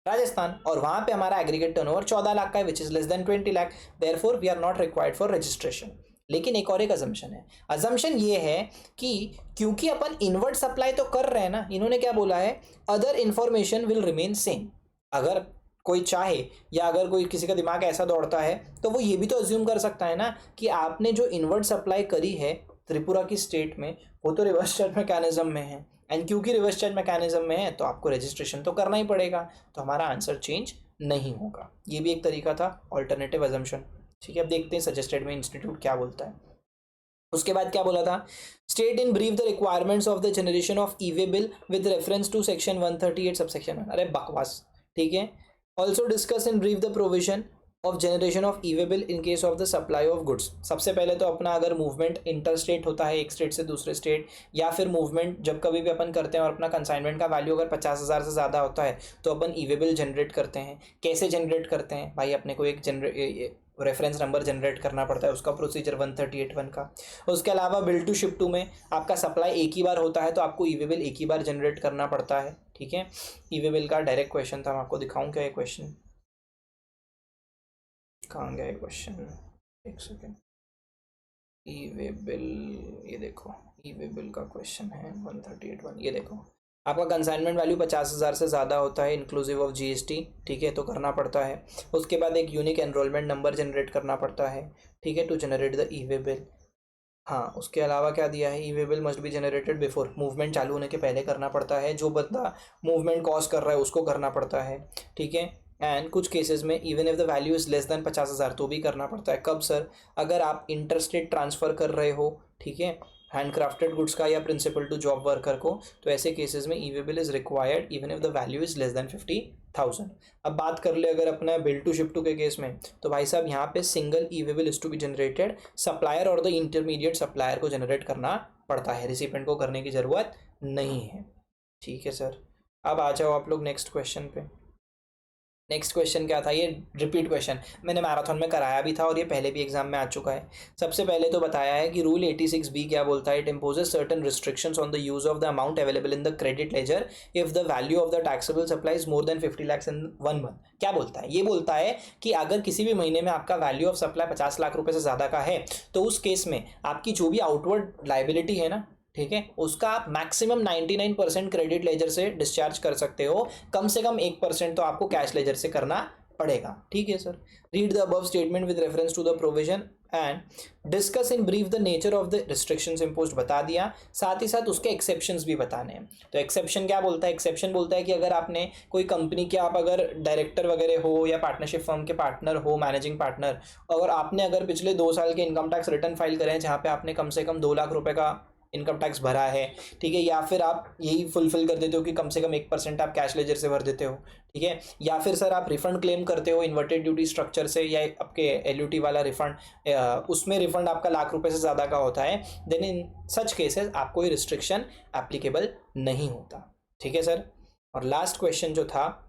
Rajasthan, और वहां पे हमारा एग्रीगेट टर्नओवर 14 लाख का है, which is less than 20 lakh, therefore we are not required for registration. लेकिन एक और एक अजम्पशन है, अजम्पशन ये है कि क्योंकि अपन इनवर्ट सप्लाई तो कर रहे हैं ना, इन्होंने क्या बोला है, other information will remain same. अगर कोई चाहे या अगर कोई किसी का दिमाग ऐसा दौड़ता है तो वो ये भी तो अज्यूम कर सकता है ना कि आपने जो इनवर्ट सप्लाई करी है त्रिपुरा की स्टेट में, वो तो रिवर्स चार्ज मैकेनिज्म में है, एंड क्योंकि रिवर्स चार्ज मैकेनिज्म में है तो आपको रजिस्ट्रेशन तो करना ही पड़ेगा, तो हमारा आंसर चेंज नहीं होगा। ये भी एक तरीका था ऑल्टरनेटिव अजम्पशन। ठीक है, अब देखते हैं सजेस्टेड में इंस्टीट्यूट क्या बोलता है। उसके बाद क्या बोला था, state in brief the requirements of the generation of e way bill with reference to section 138 subsection 1। अरे बकवास, ठीक है। Also discuss in brief the provision of generation of e way bill in case of the supply of goods. सबसे पहले तो अपना अगर movement inter state होता है एक स्टेट से दूसरे स्टेट, या फिर मूवमेंट जब कभी भी अपन करते हैं और अपना कंसाइनमेंट का वैल्यू अगर 50,000 से ज़्यादा होता है तो अपन ई वे बिल जनरेट करते हैं। कैसे जनरेट करते हैं भाई, अपने को एक रेफरेंस नंबर जनरेट करना पड़ता है, उसका प्रोसीजर 138(1) का। उसके अलावा बिल टू शिप टू में आपका सप्लाई एक ही बार होता है तो आपको ई वे बिल एक ही बार जनरेट करना पड़ता है। ठीक है, ई वे बिल का डायरेक्ट क्वेश्चन था, मैं आपको दिखाऊं क्या ये क्वेश्चन, कहाँ गया ये क्वेश्चन, एक सेकेंड। ई वे बिल, ये देखो ई वे बिल का क्वेश्चन है 138(1), ये देखो आपका कंसाइनमेंट वैल्यू 50,000 से ज़्यादा होता है इंक्लूसिव ऑफ जीएसटी, ठीक है, तो करना पड़ता है। उसके बाद एक यूनिक एनरोलमेंट नंबर जनरेट करना पड़ता है, ठीक है, to generate the E way bill. हाँ, उसके अलावा क्या दिया है, E way bill must be generated before, movement चालू होने के पहले करना पड़ता है, जो बंदा मूवमेंट कॉज कर रहा है उसको करना पड़ता है। ठीक है, एंड कुछ केसेस में even if the value is less than 50,000 तो भी करना पड़ता है। कब सर, अगर आप इंटर स्टेट ट्रांसफ़र कर रहे हो, ठीक है, हैंडक्राफ्टेड गुड्स का या प्रिंसिपल टू जॉब वर्कर को, तो ऐसे केसेस में E way bill is required even if the value is less than 50,000। अब बात कर ले अगर अपना बिल टू शिप टू के केस में, तो भाई साहब यहाँ पे single E way bill is to be generated, supplier और द इंटरमीडिएट सप्लायर को जनरेट करना पड़ता है, रिसिपेंट को करने की ज़रूरत नहीं है। ठीक है सर, अब आ जाओ आप लोग नेक्स्ट क्वेश्चन पे। नेक्स्ट क्वेश्चन क्या था, ये रिपीट क्वेश्चन मैंने मैराथन में कराया भी था और ये पहले भी एग्जाम में आ चुका है। सबसे पहले तो बताया है कि रूल 86B क्या बोलता है, it imposes certain restrictions on the use of the amount available in the credit ledger if the value of the taxable supply is more than 50 lakh in 1 month. क्या बोलता है, ये बोलता है कि अगर किसी भी महीने में आपका वैल्यू ऑफ सप्लाई 50 लाख रुपए से ज़्यादा का है तो उस केस में आपकी जो भी आउटवर्ड लाइबिलिटी है ना, ठीक है, उसका आप मैक्सिमम 99% क्रेडिट लेजर से डिस्चार्ज कर सकते हो, कम से कम 1% तो आपको कैश लेजर से करना पड़ेगा। ठीक है sir, read the above statement with reference to the provision and discuss in brief the nature of the restrictions imposed, बता दिया, साथ ही साथ उसके एक्सेप्शंस भी बताने हैं। तो एक्सेप्शन क्या बोलता है, एक्सेप्शन बोलता है कि अगर आपने कोई कंपनी के, आप अगर डायरेक्टर वगैरह हो या पार्टनरशिप फर्म के पार्टनर हो, मैनेजिंग पार्टनर, और आपने अगर पिछले 2 साल के इनकम टैक्स रिटर्न फाइल करे हैं जहाँ पे आपने कम से कम 2 लाख रुपए का इनकम टैक्स भरा है, ठीक है, या फिर आप यही फुलफिल कर देते हो कि कम से कम 1% आप कैश लेजर से भर देते हो, ठीक है, या फिर सर आप रिफंड क्लेम करते हो इन्वर्टेड ड्यूटी स्ट्रक्चर से या आपके एलयूटी वाला रिफंड, उसमें रिफंड आपका लाख रुपए से ज़्यादा का होता है, देन इन सच केसेस आपको ये रिस्ट्रिक्शन एप्लीकेबल नहीं होता। ठीक है सर, और लास्ट क्वेश्चन जो था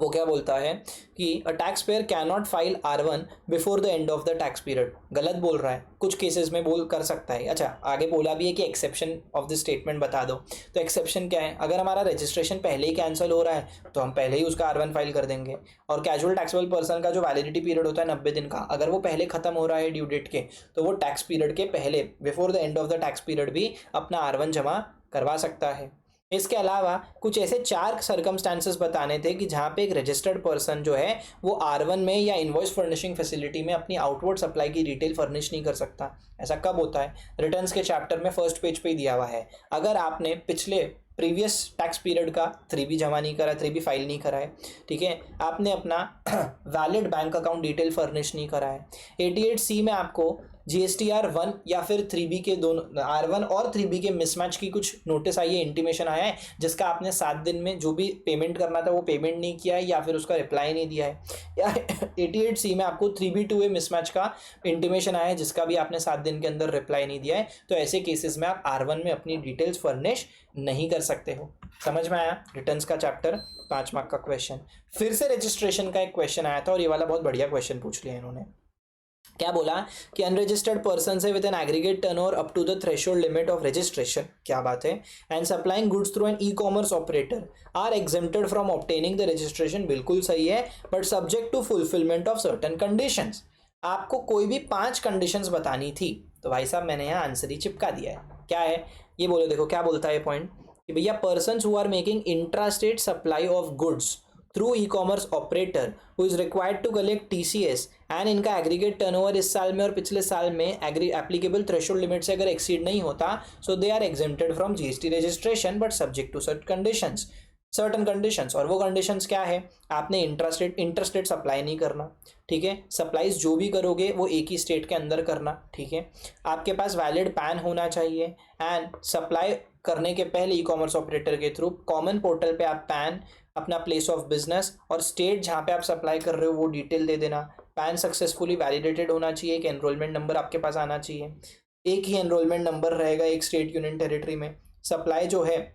वो क्या बोलता है कि a tax payer can not file R1 before the end of the tax period. गलत बोल रहा है, कुछ केसेस में बोल कर सकता है। अच्छा, आगे बोला भी है कि एक्सेप्शन ऑफ द स्टेटमेंट बता दो, तो एक्सेप्शन क्या है, अगर हमारा रजिस्ट्रेशन पहले ही कैंसिल हो रहा है तो हम पहले ही उसका R1 फाइल कर देंगे, और कैजुअल टैक्सेबल पर्सन का जो वैलिडिटी पीरियड होता है 90 दिन का, अगर वो पहले खत्म हो रहा है ड्यू डेट के, तो वो टैक्स पीरियड के पहले before the end of the tax period भी अपना R1 जमा करवा सकता है। इसके अलावा कुछ ऐसे 4 सर्कमस्टांसेस बताने थे कि जहाँ पे एक रजिस्टर्ड पर्सन जो है वो R1 में या इनवॉइस फर्निशिंग फैसिलिटी में अपनी आउटवर्ड सप्लाई की डिटेल फर्निश नहीं कर सकता। ऐसा कब होता है, रिटर्न्स के चैप्टर में फर्स्ट पेज पे ही दिया हुआ है। अगर आपने पिछले प्रीवियस टैक्स पीरियड का 3B जमा नहीं करा, 3B फाइल नहीं करा है, ठीक है, आपने अपना valid bank account detail furnish नहीं करा है, 88C में आपको GSTR 1 या फिर 3B के दोनों R1 और 3B के मिसमैच की कुछ नोटिस आई है, इंटीमेशन आया है, जिसका आपने 7 दिन में जो भी पेमेंट करना था वो पेमेंट नहीं किया है या फिर उसका रिप्लाई नहीं दिया है, या 88C में आपको 3B 2A मिसमैच का इंटीमेशन आया है जिसका भी आपने 7 दिन के अंदर रिप्लाई नहीं दिया है, तो ऐसे केसेस में आप R1 में अपनी डिटेल्स फर्निश नहीं कर सकते हो। समझ में आया, रिटर्न्स का चैप्टर 5 मार्क का क्वेश्चन। फिर से रजिस्ट्रेशन का एक क्वेश्चन आया था और ये वाला बहुत बढ़िया क्वेश्चन पूछ लिया इन्होंने। क्या बोला कि अनरजिस्टर्ड पर्सन है with an aggregate turnover up to the threshold limit of registration, क्या बात है, and supplying goods through an e commerce operator are exempted from obtaining the registration, बिल्कुल सही है, but subject to fulfilment of certain conditions. आपको कोई भी 5 conditions बतानी थी तो भाई साहब मैंने यहाँ आंसर ही चिपका दिया है। क्या है ये बोलो, देखो क्या बोलता है पॉइंट कि भैया persons who are making intrastate supply of goods through e commerce operator who is required to collect TCS and इनका एग्रीगेट टर्नओवर इस साल में और पिछले साल में एप्लीकेबल थ्रेशोल्ड लिमिट से अगर एक्सीड नहीं होता so they are exempted from GST registration but subject to certain conditions. और वो कंडीशंस क्या है, आपने इंटरस्टेट सप्लाई नहीं करना, ठीक है, सप्लाईज जो भी करोगे वो एक ही स्टेट के अंदर करना, ठीक है, आपके पास वैलिड पैन होना चाहिए एंड सप्लाई करने के पहले ई कॉमर्स ऑपरेटर के थ्रू कॉमन पोर्टल पे आप पैन, अपना प्लेस ऑफ बिजनेस और स्टेट जहाँ पे आप सप्लाई कर रहे हो वो डिटेल दे देना, पैन सक्सेसफुली वैलिडेटेड होना चाहिए, एक एनरोलमेंट नंबर आपके पास आना चाहिए, एक ही एनरोलमेंट नंबर रहेगा एक स्टेट यूनियन टेरिटरी में, सप्लाई जो है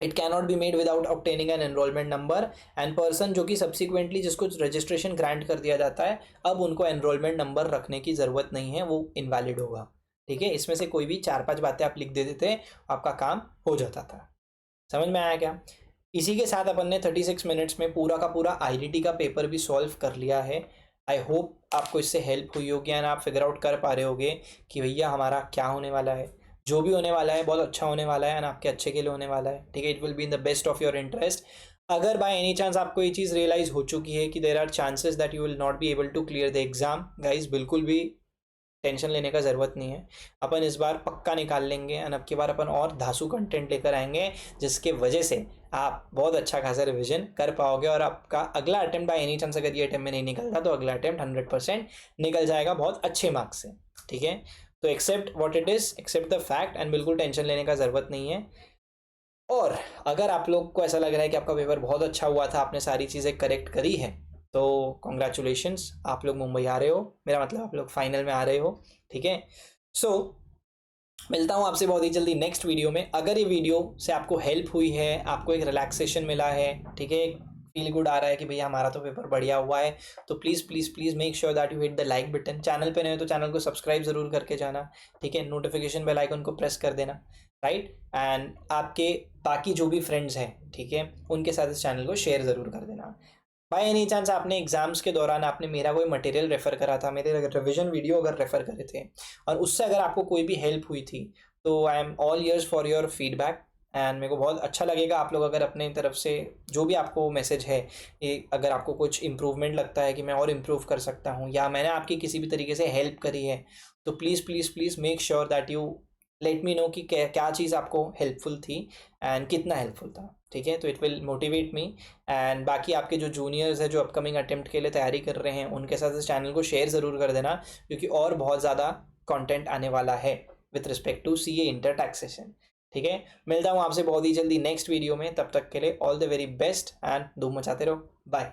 it cannot be made without obtaining an enrolment number and person जो कि सब्सिक्वेंटली जिसको रजिस्ट्रेशन ग्रांट कर दिया जाता है अब उनको एनरोलमेंट नंबर रखने की ज़रूरत नहीं है, वो इनवैलिड होगा, ठीक है। इसमें से कोई भी 4-5 बातें आप लिख देते थे आपका काम हो जाता था। समझ में आया क्या? इसी के साथ अपन ने 36 मिनट्स में पूरा का पूरा आईडीटी का पेपर भी सॉल्व कर लिया है। आई होप आपको इससे हेल्प हुई होगी एंड आप फिगर आउट कर पा रहे होगे कि भैया हमारा क्या होने वाला है, जो भी होने वाला है बहुत अच्छा होने वाला है एंड आपके अच्छे के लिए होने वाला है, ठीक है, it will be in the best of your interest. अगर बाय एनी चांस आपको ये चीज़ रियलाइज हो चुकी है कि there are chances that you will not be able to clear the exam, guys बिल्कुल भी टेंशन लेने का ज़रूरत नहीं है, अपन इस बार पक्का निकाल लेंगे एंड अब की बार अपन और धांसू कंटेंट लेकर आएंगे जिसके वजह से आप बहुत अच्छा खासा रिवीजन कर पाओगे और आपका अगला अटेम्प्ट बाय एनी चांस अगर ये अटेम्प्ट में नहीं निकलता तो अगला अटेम्प्ट 100% निकल जाएगा बहुत अच्छे मार्क्स से, ठीक है। तो accept what it is, accept the fact and बिल्कुल टेंशन लेने का ज़रूरत नहीं है। और अगर आप लोग को ऐसा लग रहा है कि आपका पेपर बहुत अच्छा हुआ था, आपने सारी चीज़ें करेक्ट करी है तो कॉन्ग्रेचुलेशंस, आप लोग मुंबई आ रहे हो, मेरा मतलब आप लोग फाइनल में आ रहे हो, ठीक है। सो मिलता हूँ आपसे बहुत ही जल्दी नेक्स्ट वीडियो में। अगर ये वीडियो से आपको हेल्प हुई है, आपको एक रिलैक्सेशन मिला है, ठीक है, फील गुड आ रहा है कि भैया हमारा तो पेपर बढ़िया हुआ है, तो please please please make sure that you hit the like button. Channel पे नए हो तो चैनल को सब्सक्राइब ज़रूर करके जाना, ठीक है, नोटिफिकेशन बेल आइकन को प्रेस कर देना, राइट, एंड आपके बाकी जो भी फ्रेंड्स हैं, ठीक है, उनके साथ इस चैनल को शेयर ज़रूर कर देना। बाय एनी चांस आपने एग्जाम्स के दौरान आपने मेरा कोई मटेरियल रेफ़र करा था, मेरे रिविजन वीडियो अगर रेफ़र करे थे और उससे अगर आपको कोई भी हेल्प हुई थी तो I am all years for your feedback and मेरे को बहुत अच्छा लगेगा आप लोग अगर अपने तरफ से जो भी आपको मैसेज है, ये अगर आपको कुछ इम्प्रूवमेंट लगता है कि मैं और इम्प्रूव कर सकता हूँ या मैंने आपकी किसी भी तरीके से हेल्प करी है तो please please please make sure that you let me know कि क्या चीज़ आपको हेल्पफुल थी एंड कितना हेल्पफुल था, ठीक है। तो it will motivate me and बाकी आपके जो जूनियर्स हैं जो अपकमिंग अटेम्प्ट के लिए तैयारी कर रहे हैं उनके साथ इस चैनल को शेयर ज़रूर कर देना क्योंकि और बहुत ज़्यादा कंटेंट आने वाला है with respect to CA inter taxation, ठीक है। मिलता हूँ आपसे बहुत ही जल्दी नेक्स्ट वीडियो में, तब तक के लिए all the very best and धूम मचाते रहो, बाय।